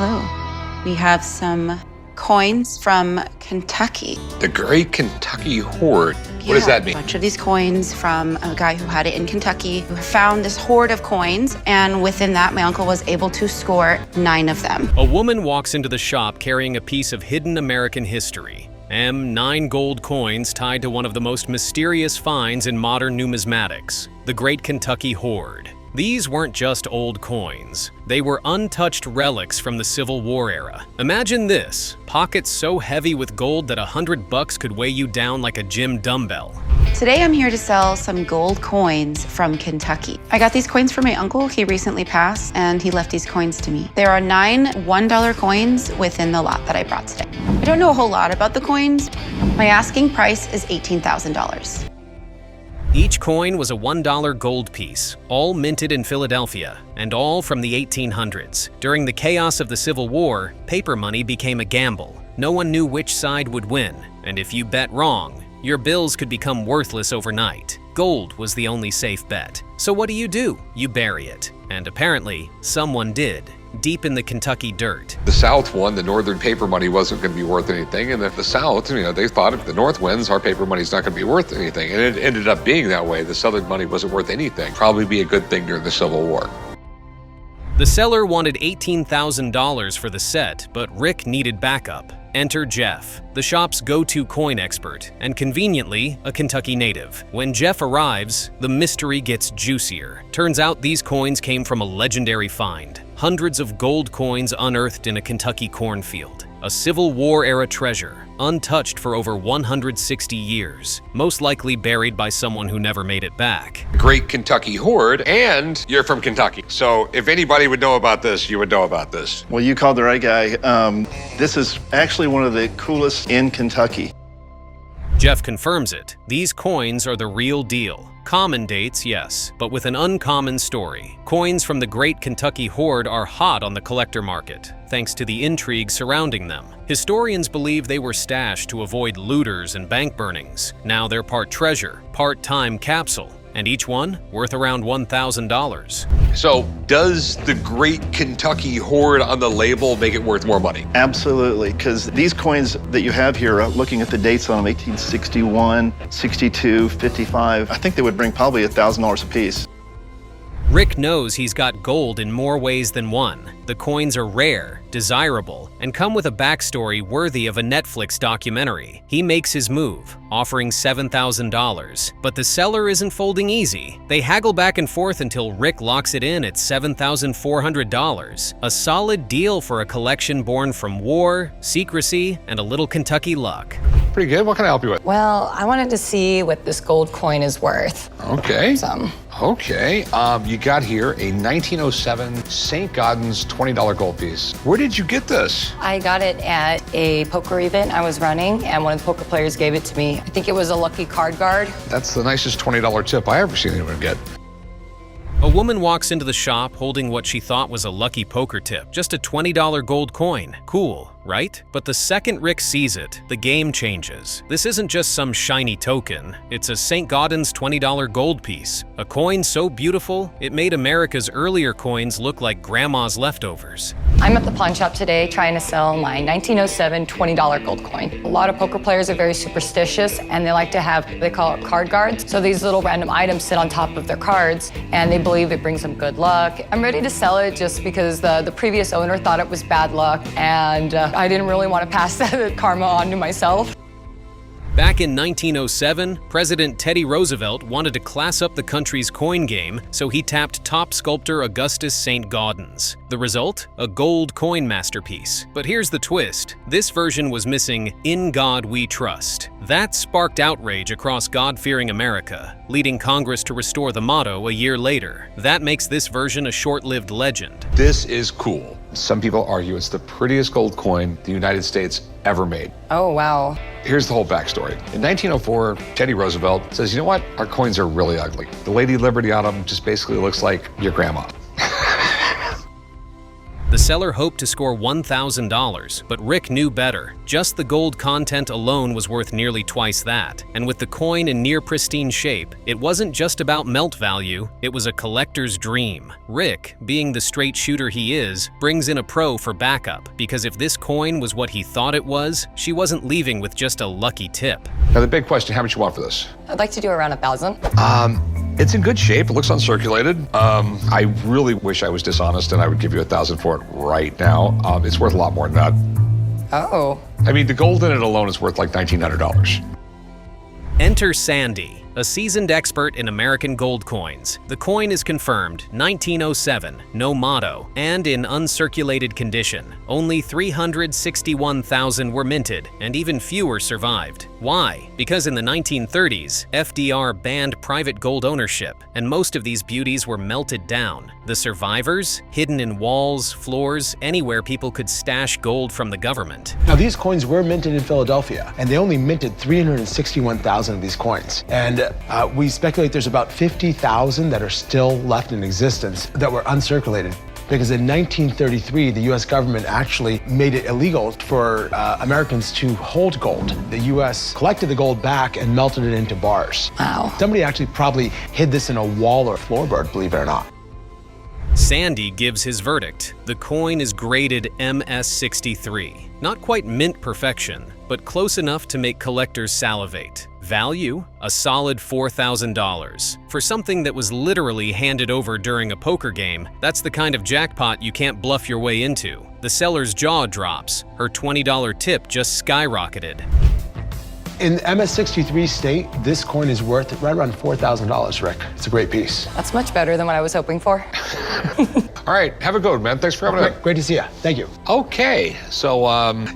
Hello. We have some coins from Kentucky. The Great Kentucky Hoard. What does that mean? A bunch of these coins from a guy who had it in Kentucky, who found this hoard of coins, and within that, my uncle was able to score 9 of them. A woman walks into the shop carrying a piece of hidden American history. 9 gold coins tied to one of the most mysterious finds in modern numismatics, the Great Kentucky Hoard. These weren't just old coins. They were untouched relics from the Civil War era. Imagine this, pockets so heavy with gold that $100 could weigh you down like a gym dumbbell. Today I'm here to sell some gold coins from Kentucky. I got these coins from my uncle. He recently passed and he left these coins to me. There are 9 $1 coins within the lot that I brought today. I don't know a whole lot about the coins. My asking price is $18,000. Each coin was a $1 gold piece, all minted in Philadelphia, and all from the 1800s. During the chaos of the Civil War, paper money became a gamble. No one knew which side would win, and if you bet wrong, your bills could become worthless overnight. Gold was the only safe bet. So what do? You bury it. And apparently, someone did, deep in the Kentucky dirt. The South won, the Northern paper money wasn't going to be worth anything, and if the South, they thought if the North wins, our paper money's not going to be worth anything, and it ended up being that way. The Southern money wasn't worth anything. Probably be a good thing during the Civil War. The seller wanted $18,000 for the set, but Rick needed backup. Enter Jeff, the shop's go-to coin expert, and conveniently, a Kentucky native. When Jeff arrives, the mystery gets juicier. Turns out these coins came from a legendary find. Hundreds of gold coins unearthed in a Kentucky cornfield. A Civil War-era treasure, untouched for over 160 years, most likely buried by someone who never made it back. Great Kentucky Hoard, and you're from Kentucky. So if anybody would know about this, you would know about this. Well, you called the right guy. This is actually one of the coolest in Kentucky. Jeff confirms it. These coins are the real deal. Common dates, yes, but with an uncommon story. Coins from the Great Kentucky Hoard are hot on the collector market, thanks to the intrigue surrounding them. Historians believe they were stashed to avoid looters and bank burnings. Now they're part treasure, part time capsule, and each one worth around $1,000. So does the Great Kentucky Hoard on the label make it worth more money? Absolutely, because these coins that you have here, looking at the dates on them, 1861, 62, 55, I think they would bring probably $1,000 a piece. Rick knows he's got gold in more ways than one. The coins are rare, desirable, and come with a backstory worthy of a Netflix documentary. He makes his move, offering $7,000. But the seller isn't folding easy. They haggle back and forth until Rick locks it in at $7,400. A solid deal for a collection born from war, secrecy, and a little Kentucky luck. Pretty good. What can I help you with? Well, I wanted to see what this gold coin is worth. Okay. Some. Okay. You got here a 1907 St. Gaudens $20 gold piece. Where did you get this? I got it at a poker event I was running, and one of the poker players gave it to me. I think it was a lucky card guard. That's the nicest $20 tip I ever seen anyone get. A woman walks into the shop holding what she thought was a lucky poker tip, just a $20 gold coin. Cool, right? But the second Rick sees it, the game changes. This isn't just some shiny token, it's a St. Gaudens $20 gold piece. A coin so beautiful, it made America's earlier coins look like grandma's leftovers. I'm at the pawn shop today trying to sell my 1907 $20 gold coin. A lot of poker players are very superstitious, and they like to have, they call it card guards. So these little random items sit on top of their cards, and they believe it brings them good luck. I'm ready to sell it just because the previous owner thought it was bad luck, and I didn't really want to pass that karma on to myself. Back in 1907, President Teddy Roosevelt wanted to class up the country's coin game, so he tapped top sculptor Augustus St Gaudens. The result? A gold coin masterpiece. But here's the twist. This version was missing "In God We Trust." That sparked outrage across God-fearing America, leading Congress to restore the motto a year later. That makes this version a short-lived legend. This is cool. Some people argue it's the prettiest gold coin the United States ever made. Oh, wow. Here's the whole backstory. In 1904, Teddy Roosevelt says, you know what? Our coins are really ugly. The Lady Liberty on them just basically looks like your grandma. The seller hoped to score $1,000, but Rick knew better. Just the gold content alone was worth nearly twice that. And with the coin in near pristine shape, it wasn't just about melt value, it was a collector's dream. Rick, being the straight shooter he is, brings in a pro for backup, because if this coin was what he thought it was, she wasn't leaving with just a lucky tip. Now the big question, how much you want for this? I'd like to do around 1,000. It's in good shape. It looks uncirculated. I really wish I was dishonest and I would give you 1,000 for it right now. It's worth a lot more than that. Oh. I mean, the gold in it alone is worth like $1,900. Enter Sandy, a seasoned expert in American gold coins. The coin is confirmed 1907, no motto, and in uncirculated condition. Only 361,000 were minted, and even fewer survived. Why? Because in the 1930s, FDR banned private gold ownership, and most of these beauties were melted down. The survivors, hidden in walls, floors, anywhere people could stash gold from the government. Now, these coins were minted in Philadelphia, and they only minted 361,000 of these coins. And we speculate there's about 50,000 that are still left in existence that were uncirculated. Because in 1933, the U.S. government actually made it illegal for Americans to hold gold. The U.S. collected the gold back and melted it into bars. Wow. Somebody actually probably hid this in a wall or floorboard, believe it or not. Sandy gives his verdict. The coin is graded MS63. Not quite mint perfection, but close enough to make collectors salivate. Value? A solid $4,000. For something that was literally handed over during a poker game, that's the kind of jackpot you can't bluff your way into. The seller's jaw drops. Her $20 tip just skyrocketed. In MS63 state, this coin is worth right around $4,000, Rick. It's a great piece. That's much better than what I was hoping for. All right, have a good one, man. Thanks for having me. Great to see you. Thank you. Okay, so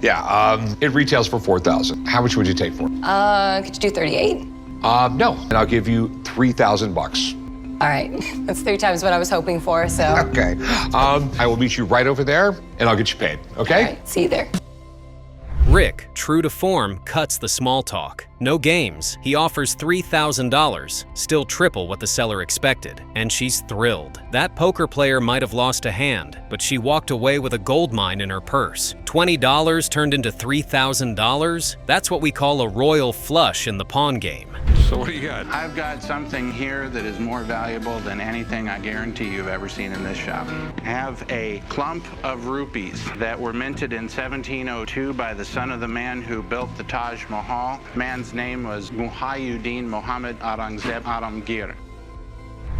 it retails for $4,000. How much would you take for it? Could you do 38? No, and I'll give you $3,000. All right, that's 3 times what I was hoping for, so. Okay, I will meet you right over there, and I'll get you paid. Okay? All right, see you there. Rick, true to form, cuts the small talk. No games. He offers $3,000, still triple what the seller expected, and she's thrilled. That poker player might have lost a hand, but she walked away with a gold mine in her purse. $20 turned into $3,000? That's what we call a royal flush in the pawn game. So what do you got? I've got something here that is more valuable than anything I guarantee you've ever seen in this shop. I have a clump of rupees that were minted in 1702 by the son of the man who built the Taj Mahal. Man's name was Muhyiddin Mohammed Aurangzeb Alamgir.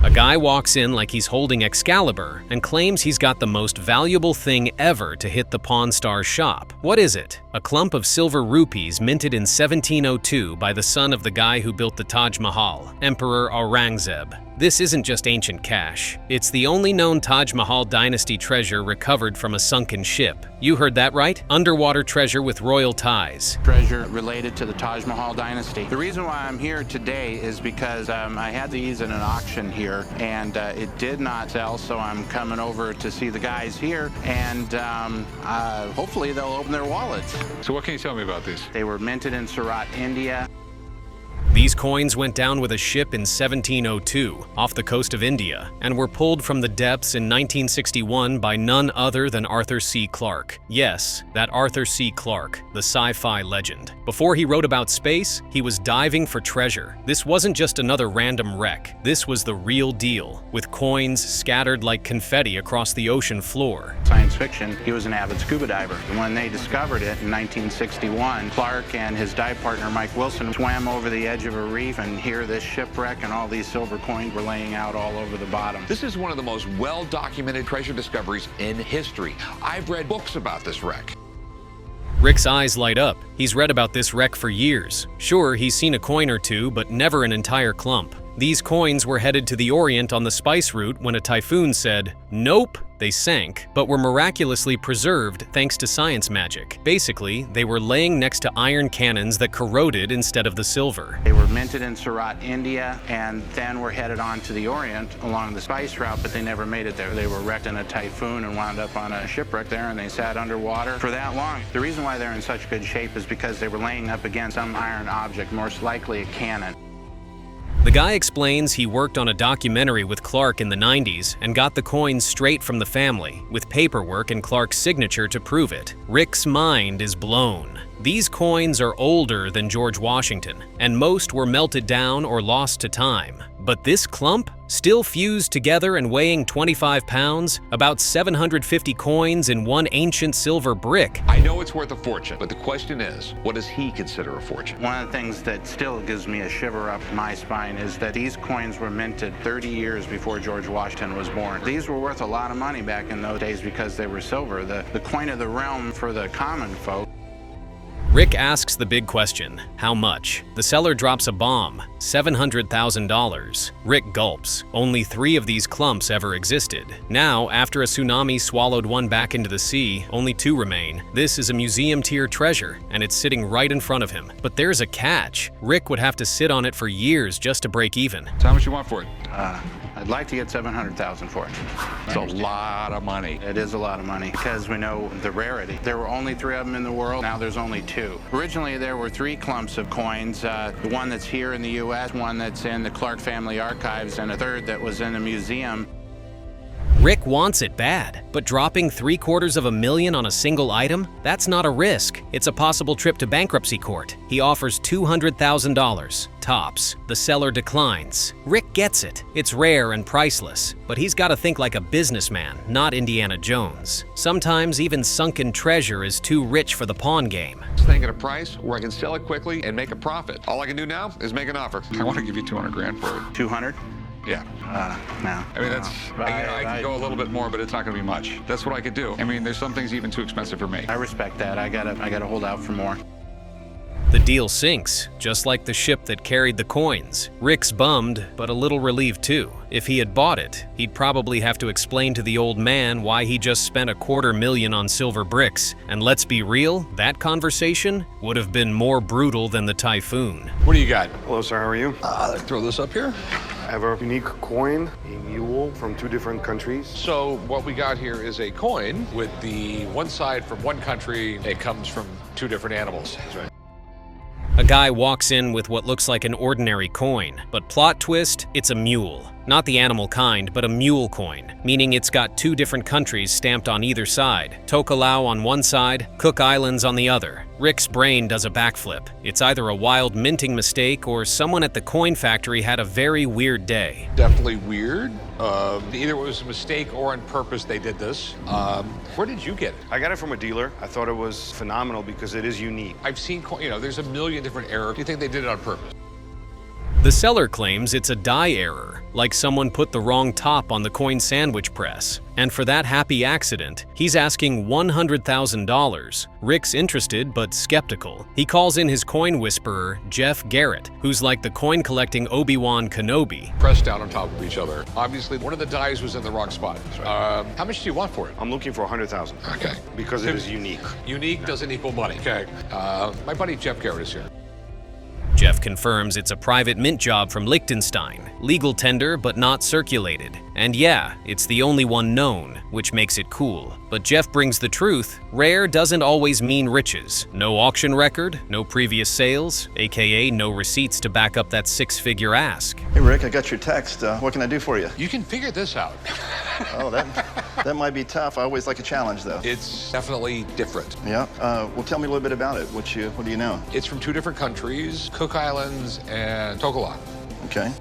A guy walks in like he's holding Excalibur and claims he's got the most valuable thing ever to hit the Pawn Star's shop. What is it? A clump of silver rupees minted in 1702 by the son of the guy who built the Taj Mahal, Emperor Aurangzeb. This isn't just ancient cash. It's the only known Taj Mahal dynasty treasure recovered from a sunken ship. You heard that right? Underwater treasure with royal ties. Treasure related to the Taj Mahal dynasty. The reason why I'm here today is because I had these in an auction here, and it did not sell, so I'm coming over to see the guys here, and hopefully they'll open their wallets. So what can you tell me about these? They were minted in Surat, India. These coins went down with a ship in 1702 off the coast of India and were pulled from the depths in 1961 by none other than Arthur C. Clarke. Yes, that Arthur C. Clarke, the sci-fi legend. Before he wrote about space, he was diving for treasure. This wasn't just another random wreck. This was the real deal, with coins scattered like confetti across the ocean floor. Science fiction, he was an avid scuba diver. And when they discovered it in 1961, Clarke and his dive partner Mike Wilson swam over the edge of a reef, and here this shipwreck and all these silver coins were laying out all over the bottom. This is one of the most well-documented treasure discoveries in history. I've read books about this wreck. Rick's eyes light up. He's read about this wreck for years. Sure, he's seen a coin or two, but never an entire clump. These coins were headed to the Orient on the spice route when a typhoon said, nope. They sank, but were miraculously preserved thanks to science magic. Basically, they were laying next to iron cannons that corroded instead of the silver. They were minted in Surat, India, and then were headed on to the Orient along the spice route, but they never made it there. They were wrecked in a typhoon and wound up on a shipwreck there, and they sat underwater for that long. The reason why they're in such good shape is because they were laying up against some iron object, most likely a cannon. The guy explains he worked on a documentary with Clark in the 90s and got the coins straight from the family, with paperwork and Clark's signature to prove it. Rick's mind is blown. These coins are older than George Washington, and most were melted down or lost to time. But this clump, still fused together and weighing 25 pounds, about 750 coins in one ancient silver brick. I know it's worth a fortune, but the question is, what does he consider a fortune? One of the things that still gives me a shiver up my spine is that these coins were minted 30 years before George Washington was born. These were worth a lot of money back in those days because they were silver, the coin of the realm for the common folk. Rick asks the big question, how much? The seller drops a bomb, $700,000. Rick gulps. Only 3 of these clumps ever existed. Now, after a tsunami swallowed one back into the sea, only 2 remain. This is a museum-tier treasure, and it's sitting right in front of him. But there's a catch. Rick would have to sit on it for years just to break even. So how much you want for it? I'd like to get $700,000 for it. It's a lot of money. It is a lot of money because we know the rarity. There were only 3 of them in the world. Now there's only 2. Originally, there were 3 clumps of coins. The one that's here in the U.S., one that's in the Clark family archives, and a third that was in a museum. Rick wants it bad, but dropping $750,000 on a single item? That's not a risk. It's a possible trip to bankruptcy court. He offers $200,000, tops. The seller declines. Rick gets it. It's rare and priceless, but he's got to think like a businessman, not Indiana Jones. Sometimes even sunken treasure is too rich for the pawn game. This thing at a price where I can sell it quickly and make a profit. All I can do now is make an offer. I want to give you $200,000 for it. 200? Yeah. No. I mean, that's, I can go a little bit more, but it's not going to be much. That's what I could do. I mean, there's some things even too expensive for me. I respect that. I gotta hold out for more. The deal sinks, just like the ship that carried the coins. Rick's bummed, but a little relieved too. If he had bought it, he'd probably have to explain to the old man why he just spent $250,000 on silver bricks. And let's be real, that conversation would have been more brutal than the typhoon. What do you got? Hello, sir. How are you? Throw this up here. I have a unique coin, a mule from 2 different countries. So what we got here is a coin with the one side from one country. It comes from 2 different animals. That's right. A guy walks in with what looks like an ordinary coin, but plot twist, it's a mule. Not the animal kind, but a mule coin, meaning it's got 2 different countries stamped on either side. Tokelau on one side, Cook Islands on the other. Rick's brain does a backflip. It's either a wild minting mistake or someone at the coin factory had a very weird day. Definitely weird. Either it was a mistake or on purpose they did this. Where did you get it? I got it from a dealer. I thought it was phenomenal because it is unique. I've seen, there's a million different errors. Do you think they did it on purpose? The seller claims it's a die error, like someone put the wrong top on the coin sandwich press. And for that happy accident, he's asking $100,000. Rick's interested but skeptical. He calls in his coin whisperer, Jeff Garrett, who's like the coin collecting Obi-Wan Kenobi. Pressed down on top of each other. Obviously, one of the dies was in the wrong spot. How much do you want for it? I'm looking for 100,000. Okay. Because it is unique. Unique doesn't equal money. Okay. My buddy Jeff Garrett is here. Jeff confirms it's a private mint job from Liechtenstein, legal tender but not circulated. And yeah, it's the only one known, which makes it cool. But Jeff brings the truth, rare doesn't always mean riches. No auction record, no previous sales, aka no receipts to back up that 6-figure ask. Hey, Rick, I got your text. What can I do for you? You can figure this out. Oh, that might be tough. I always like a challenge, though. It's definitely different. Yeah? Well, tell me a little bit about it. What do you know? It's from 2 different countries, Cook Islands and Tokelau. Okay.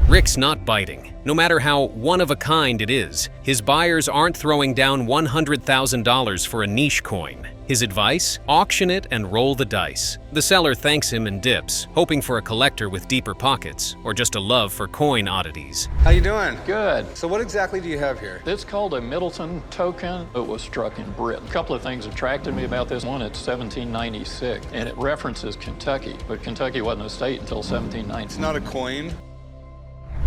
Rick's not biting. No matter how one-of-a-kind it is, his buyers aren't throwing down $100,000 for a niche coin. His advice? Auction it and roll the dice. The seller thanks him and dips, hoping for a collector with deeper pockets, or just a love for coin oddities. How you doing? Good. So what exactly do you have here? It's called a Middleton Token. It was struck in Britain. A couple of things attracted me about this one. It's 1796, and it references Kentucky, but Kentucky wasn't a state until 1790. It's not a coin.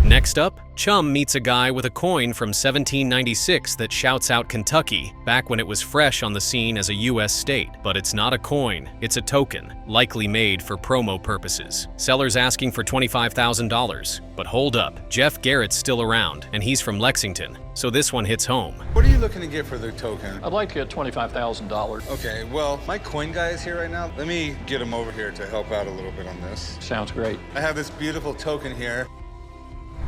Next up, Chum meets a guy with a coin from 1796 that shouts out Kentucky, back when it was fresh on the scene as a US state. But it's not a coin, it's a token, likely made for promo purposes. Seller's asking for $25,000. But hold up, Jeff Garrett's still around, and he's from Lexington, so this one hits home. What are you looking to get for the token? I'd like to get $25,000. Okay, well, my coin guy is here right now. Let me get him over here to help out a little bit on this. Sounds great. I have this beautiful token here.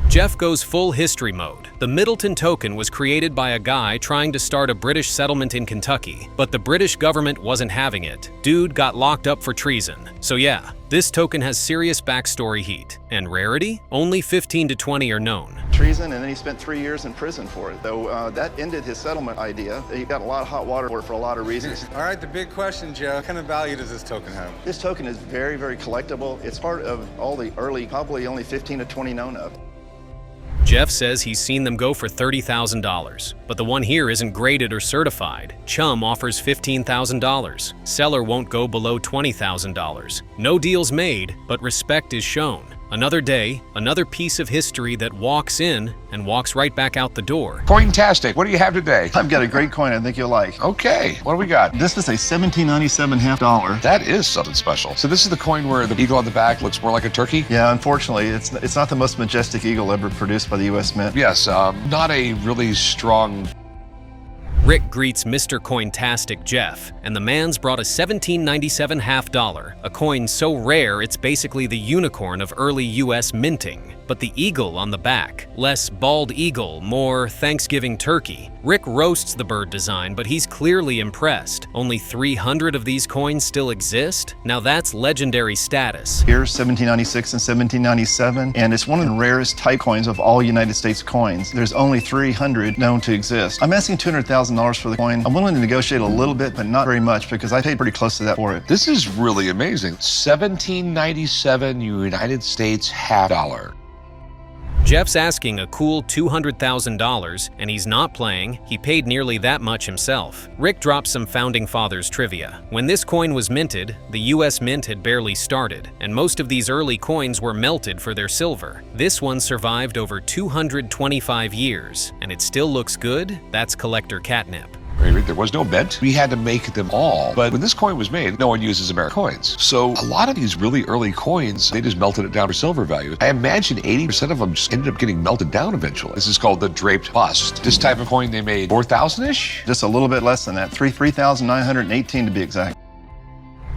Jeff goes full history mode. The Middleton Token was created by a guy trying to start a British settlement in Kentucky, but the British government wasn't having it. Dude got locked up for treason. So yeah, this token has serious backstory heat. And rarity? Only 15 to 20 are known. Treason, and then he spent 3 years in prison for it. Though that ended his settlement idea. He got a lot of hot water for a lot of reasons. All right, the big question, Joe. What kind of value does this token have? This token is very, very collectible. It's part of all the early, probably only 15 to 20 known of. Jeff says he's seen them go for $30,000, but the one here isn't graded or certified. Chum offers $15,000. Seller won't go below $20,000. No deal's made, but respect is shown. Another day, another piece of history that walks in and walks right back out the door. Cointastic, what do you have today? I've got a great coin I think you'll like. Okay, what do we got? This is a 1797 half dollar. That is something special. So this is the coin where the eagle on the back looks more like a turkey? Yeah, unfortunately, it's not the most majestic eagle ever produced by the U.S. Mint. Yes, not a really strong... Rick greets Mr. Cointastic Jeff, and the man's brought a 1797 half dollar, a coin so rare it's basically the unicorn of early US minting. But the eagle on the back, less bald eagle, more Thanksgiving turkey. Rick roasts the bird design, but he's clearly impressed. Only 300 of these coins still exist? Now that's legendary status. Here's 1796 and 1797, and it's one of the rarest type coins of all United States coins. There's only 300 known to exist. I'm asking $200,000 for the coin. I'm willing to negotiate a little bit, but not very much, because I paid pretty close to that for it. This is really amazing. 1797 United States half dollar. Jeff's asking a cool $200,000, and he's not playing. He paid nearly that much himself. Rick drops some Founding Fathers trivia. When this coin was minted, the US Mint had barely started, and most of these early coins were melted for their silver. This one survived over 225 years, and it still looks good. That's collector catnip. There was no mint. We had to make them all. But when this coin was made, no one uses American coins. So a lot of these really early coins, they just melted it down for silver value. I imagine 80% of them just ended up getting melted down eventually. This is called the draped bust. This type of coin they made 4,000-ish? Just a little bit less than that, 3,918 to be exact.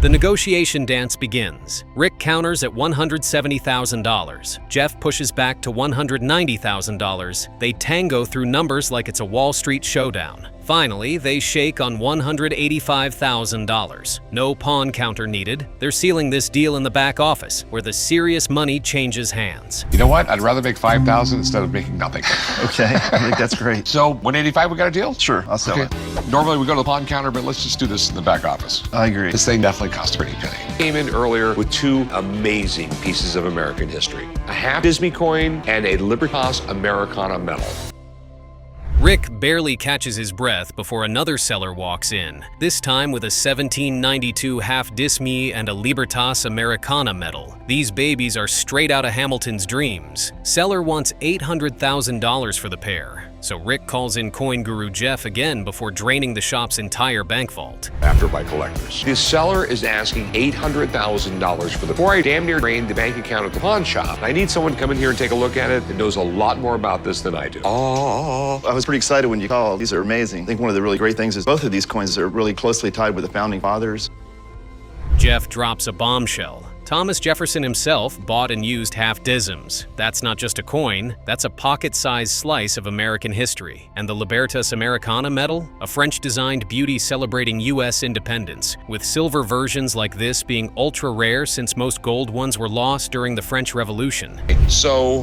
The negotiation dance begins. Rick counters at $170,000. Jeff pushes back to $190,000. They tango through numbers like it's a Wall Street showdown. Finally, they shake on $185,000. No pawn counter needed. They're sealing this deal in the back office, where the serious money changes hands. You know what? I'd rather make $5,000 instead of making nothing. Okay, I think that's great. So, $185, we got a deal? Sure, I'll sell it. Normally we go to the pawn counter, but let's just do this in the back office. I agree. This thing definitely cost a pretty penny. Came in earlier with two amazing pieces of American history. A half Dism coin and a Libertas Americana medal. Rick barely catches his breath before another seller walks in, this time with a 1792 half Dism and a Libertas Americana medal. These babies are straight out of Hamilton's dreams. Seller wants $800,000 for the pair. So Rick calls in coin guru Jeff again before draining the shop's entire bank vault. After by collectors. The seller is asking $800,000 for the before I damn near drained the bank account at the pawn shop. I need someone to come in here and take a look at it that knows a lot more about this than I do. Oh, I was pretty excited when you called. These are amazing. I think one of the really great things is both of these coins are really closely tied with the Founding Fathers. Jeff drops a bombshell. Thomas Jefferson himself bought and used half Disms. That's not just a coin, that's a pocket-sized slice of American history. And the Libertas Americana medal? A French-designed beauty celebrating U.S. independence, with silver versions like this being ultra-rare since most gold ones were lost during the French Revolution. So,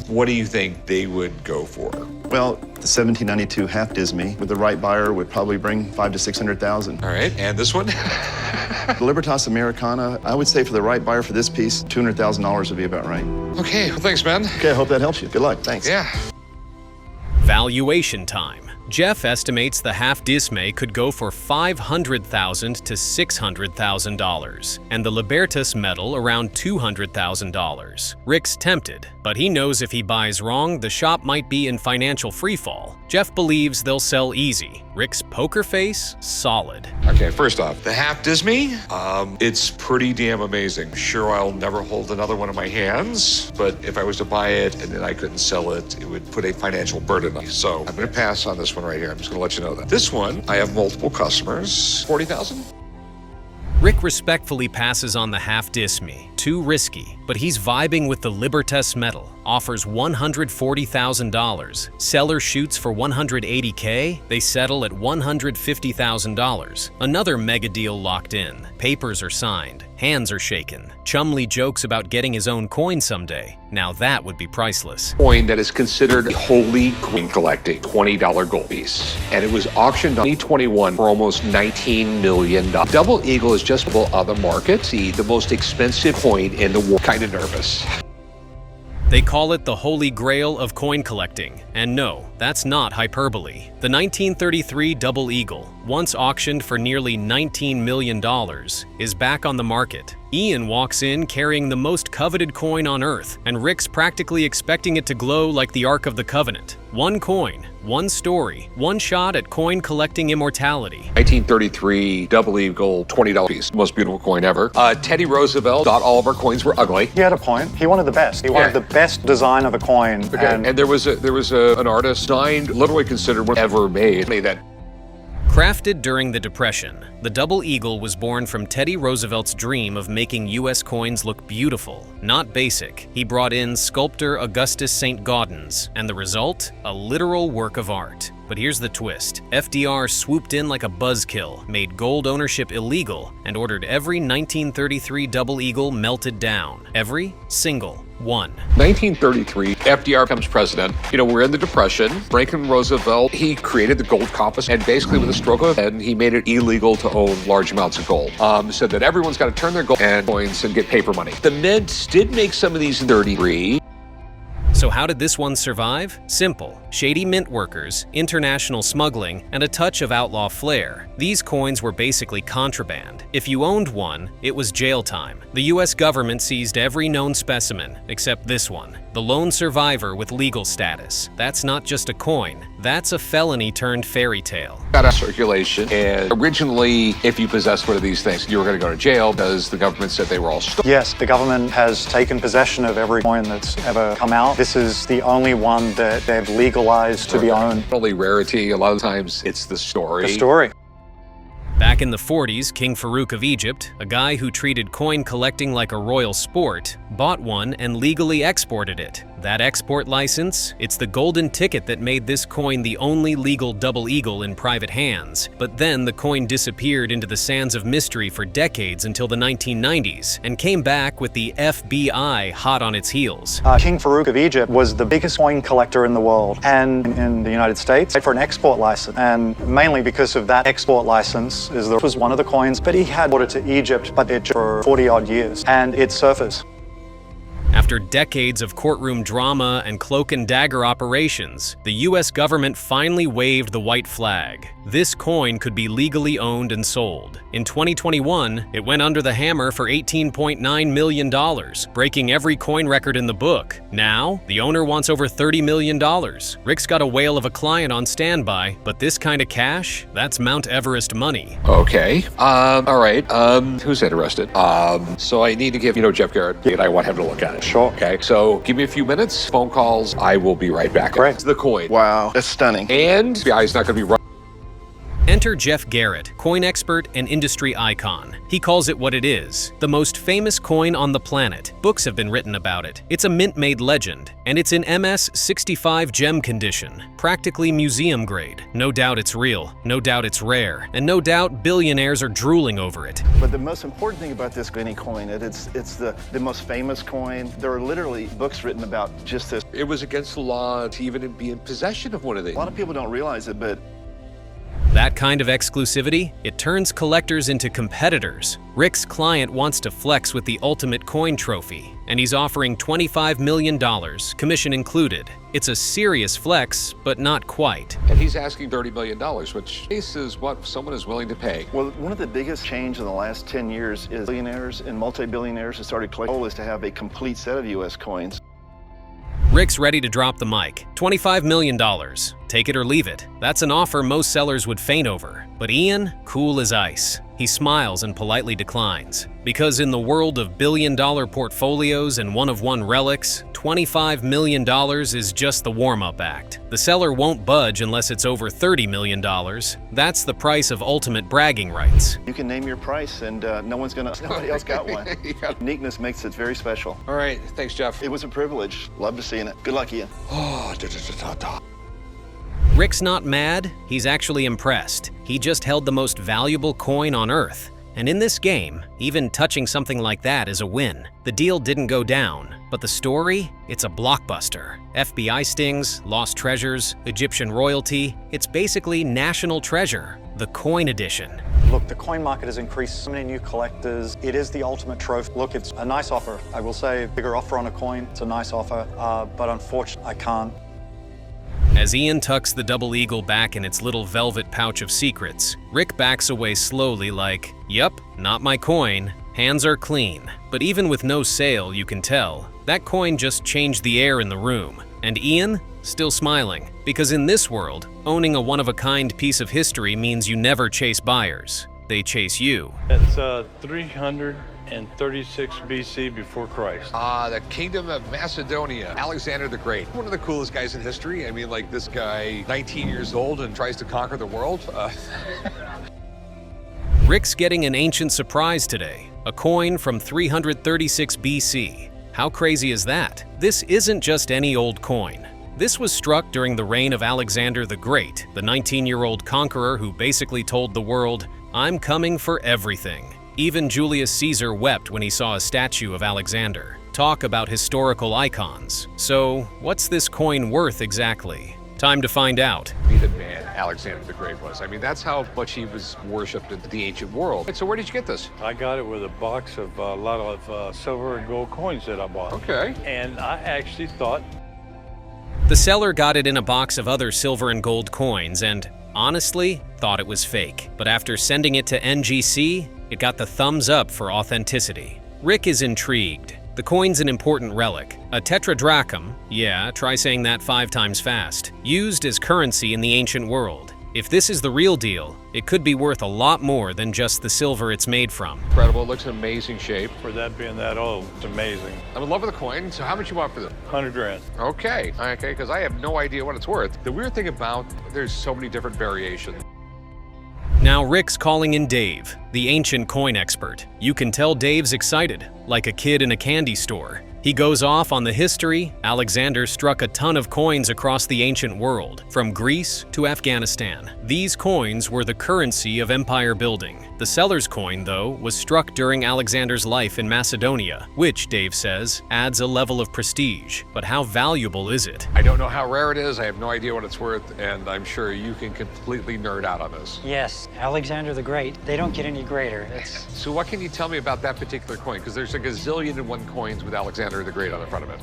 what do you think they would go for? Well, the 1792 half Dism with the right buyer would probably bring $500,000 to $600,000. All right, and this one? The Libertas Americana, I would say for the right buyer for this piece, $200,000 would be about right. Okay, well, thanks, man. Okay, I hope that helps you. Good luck. Thanks. Yeah. Valuation time. Jeff estimates the half Dism could go for $500,000 to $600,000, and the Libertas medal around $200,000. Rick's tempted, but he knows if he buys wrong, the shop might be in financial freefall. Jeff believes they'll sell easy. Rick's poker face, solid. Okay, first off, the half Dism, it's pretty damn amazing. Sure, I'll never hold another one in my hands, but if I was to buy it and then I couldn't sell it, it would put a financial burden on me. So I'm gonna pass on this one right here. I'm just gonna let you know that. This one, I have multiple customers. 40,000? Rick respectfully passes on the half Dism. Too risky, but he's vibing with the Libertas medal. Offers $140,000. Seller shoots for $180K. They settle at $150,000. Another mega deal locked in. Papers are signed. Hands are shaken. Chumley jokes about getting his own coin someday. Now that would be priceless. Coin that is considered holy coin collecting, $20 gold piece. And it was auctioned in 2021 for almost $19 million. Double Eagle is just below other markets, the most expensive coin in the world. Kind of nervous. They call it the holy grail of coin collecting, and no, that's not hyperbole. The 1933 Double Eagle, once auctioned for nearly $19 million, is back on the market. Ian walks in carrying the most coveted coin on Earth, and Rick's practically expecting it to glow like the Ark of the Covenant. One coin, one story, one shot at coin collecting immortality. 1933 Double Eagle, $20 piece, most beautiful coin ever. Teddy Roosevelt thought all of our coins were ugly. He had a point. He wanted the best. He wanted the best design of a coin. Okay. And there was an artist signed, literally considered one ever made. That Crafted during the Depression, the Double Eagle was born from Teddy Roosevelt's dream of making U.S. coins look beautiful, not basic. He brought in sculptor Augustus St Goddens, and the result? A literal work of art. But here's the twist. FDR swooped in like a buzzkill, made gold ownership illegal, and ordered every 1933 Double Eagle melted down. Every single one. 1933, FDR becomes president. You know, we're in the Depression. Franklin Roosevelt, he created the gold compass, and basically with a stroke of a pen, he made it illegal to own large amounts of gold. Said that everyone's got to turn their gold and coins and get paper money. The Mint did make some of these in 33. So how did this one survive? Simple. Shady mint workers, international smuggling, and a touch of outlaw flair. These coins were basically contraband. If you owned one, it was jail time. The US government seized every known specimen, except this one. The lone survivor with legal status. That's not just a coin, that's a felony turned fairy tale. Got out of circulation, and originally, if you possessed one of these things, you were going to go to jail because the government said they were all stolen. Yes, the government has taken possession of every coin that's ever come out. This is the only one that they've legalized to be owned. Only rarity, a lot of times it's the story. The story. Back in the 40s, King Farouk of Egypt, a guy who treated coin collecting like a royal sport, bought one and legally exported it. That export license? It's the golden ticket that made this coin the only legal Double Eagle in private hands. But then the coin disappeared into the sands of mystery for decades until the 1990s, and came back with the FBI hot on its heels. King Farouk of Egypt was the biggest coin collector in the world, and in the United States, for an export license. And mainly because of that export license, this was one of the coins, but he had brought it to Egypt, but it for 40-odd years, and it surfaced. After decades of courtroom drama and cloak and dagger operations, the US government finally waved the white flag. This coin could be legally owned and sold. In 2021, it went under the hammer for $18.9 million, breaking every coin record in the book. Now, the owner wants over $30 million. Rick's got a whale of a client on standby, but this kind of cash, that's Mount Everest money. Okay. All right. Who's interested? So I need to give, Jeff Garrett, and I want him to look at it. Sure. Okay. So give me a few minutes, phone calls. I will be right back. Great. The coin. Wow, that's stunning. And the guy's not going to be right. Enter Jeff Garrett, coin expert and industry icon. He calls it what it is, the most famous coin on the planet. Books have been written about it. It's a mint-made legend, and it's in MS 65 gem condition, practically museum grade. No doubt it's real, no doubt it's rare, and no doubt billionaires are drooling over it. But the most important thing about this coin, it's the most famous coin. There are literally books written about just this. It was against the law to even be in possession of one of these. A lot of people don't realize it, but That kind of exclusivity, it turns collectors into competitors. Rick's client wants to flex with the ultimate coin trophy, and he's offering $25 million, commission included. It's a serious flex, but not quite. And he's asking $30 million, which is what someone is willing to pay. Well, one of the biggest changes in the last 10 years is billionaires and multi-billionaires have started collecting. The goal is to have a complete set of U.S. coins. Rick's ready to drop the mic. $25 million. Take it or leave it. That's an offer most sellers would faint over. But Ian, cool as ice. He smiles and politely declines. Because in the world of billion-dollar portfolios and one-of-one relics, $25 million is just the warm-up act. The seller won't budge unless it's over $30 million. That's the price of ultimate bragging rights. You can name your price and nobody else got one. Yeah. Uniqueness makes it very special. All right, thanks, Jeff. It was a privilege. Love to seeing it. Good luck, Ian. Rick's not mad, he's actually impressed. He just held the most valuable coin on Earth. And in this game, even touching something like that is a win. The deal didn't go down, but the story? It's a blockbuster. FBI stings, lost treasures, Egyptian royalty. It's basically national treasure, the coin edition. Look, the coin market has increased. So many new collectors. It is the ultimate trophy. Look, it's a nice offer. I will say, bigger offer on a coin. It's a nice offer, but unfortunately, I can't. As Ian tucks the double eagle back in its little velvet pouch of secrets, Rick backs away slowly like, yup, not my coin, hands are clean. But even with no sale, you can tell, that coin just changed the air in the room. And Ian, still smiling, because in this world, owning a one-of-a-kind piece of history means you never chase buyers. They chase you. It's 336 BC before Christ. The Kingdom of Macedonia, Alexander the Great. One of the coolest guys in history. I mean, like this guy, 19 years old and tries to conquer the world. Rick's getting an ancient surprise today, a coin from 336 BC. How crazy is that? This isn't just any old coin. This was struck during the reign of Alexander the Great, the 19-year-old conqueror who basically told the world, "I'm coming for everything." Even Julius Caesar wept when he saw a statue of Alexander. Talk about historical icons. So, what's this coin worth exactly? Time to find out. Be the man Alexander the Great was. I mean, that's how much he was worshipped in the ancient world. So where did you get this? I got it with a box of a lot of silver and gold coins that I bought. Okay. And I actually thought... The seller got it in a box of other silver and gold coins and, honestly, thought it was fake. But after sending it to NGC, it got the thumbs up for authenticity. Rick is intrigued. The coin's an important relic. A tetradrachm, yeah, try saying that 5 times fast, used as currency in the ancient world. If this is the real deal, it could be worth a lot more than just the silver it's made from. Incredible, it looks in amazing shape. For that being that old, it's amazing. I'm in love with the coin, so how much you want for this? 100 grand. Okay, because I have no idea what it's worth. The weird thing about, there's so many different variations. Now Rick's calling in Dave, the ancient coin expert. You can tell Dave's excited, like a kid in a candy store. He goes off on the history. Alexander struck a ton of coins across the ancient world, from Greece to Afghanistan. These coins were the currency of empire building. The seller's coin, though, was struck during Alexander's life in Macedonia, which, Dave says, adds a level of prestige. But how valuable is it? I don't know how rare it is, I have no idea what it's worth, and I'm sure you can completely nerd out on this. Yes, Alexander the Great. They don't get any greater. So what can you tell me about that particular coin? Because there's like a gazillion and one coins with Alexander the Great on the front of it.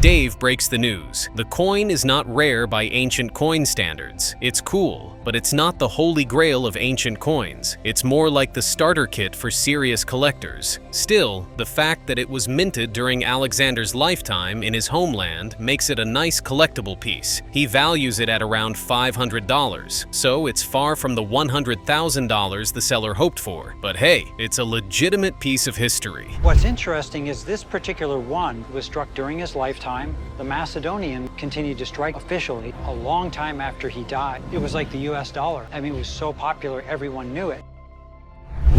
Dave breaks the news. The coin is not rare by ancient coin standards. It's cool, but it's not the holy grail of ancient coins. It's more like the starter kit for serious collectors. Still, the fact that it was minted during Alexander's lifetime in his homeland makes it a nice collectible piece. He values it at around $500, so it's far from the $100,000 the seller hoped for. But hey, it's a legitimate piece of history. What's interesting is this particular one was struck during his lifetime. The Macedonian continued to strike officially a long time after he died. It was like the US dollar. I mean, it was so popular, everyone knew it.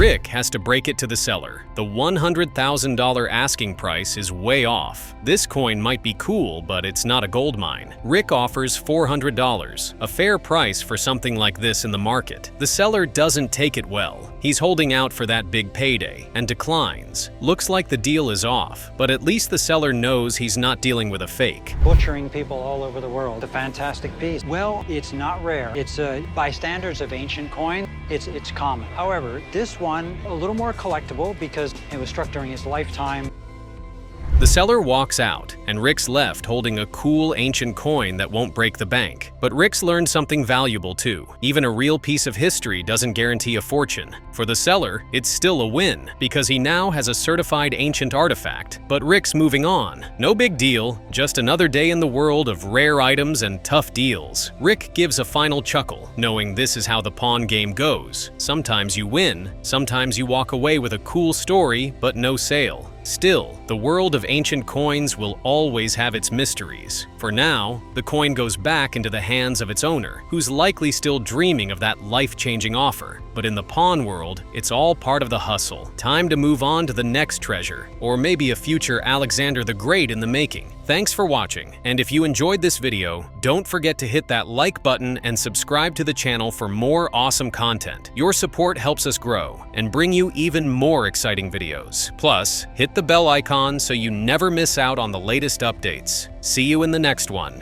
Rick has to break it to the seller. The $100,000 asking price is way off. This coin might be cool, but it's not a gold mine. Rick offers $400, a fair price for something like this in the market. The seller doesn't take it well. He's holding out for that big payday and declines. Looks like the deal is off, but at least the seller knows he's not dealing with a fake. Butchering people all over the world. A fantastic piece. Well, it's not rare. It's by standards of ancient coin, it's common. However, this one a little more collectible because it was struck during his lifetime. The seller walks out, and Rick's left holding a cool ancient coin that won't break the bank. But Rick's learned something valuable too. Even a real piece of history doesn't guarantee a fortune. For the seller, it's still a win, because he now has a certified ancient artifact. But Rick's moving on. No big deal, just another day in the world of rare items and tough deals. Rick gives a final chuckle, knowing this is how the pawn game goes. Sometimes you win, sometimes you walk away with a cool story, but no sale. Still, the world of ancient coins will always have its mysteries. For now, the coin goes back into the hands of its owner, who's likely still dreaming of that life-changing offer. But in the pawn world, it's all part of the hustle. Time to move on to the next treasure, or maybe a future Alexander the Great in the making. Thanks for watching, and if you enjoyed this video, don't forget to hit that like button and subscribe to the channel for more awesome content. Your support helps us grow and bring you even more exciting videos. Plus, hit the bell icon so you never miss out on the latest updates. See you in the next one.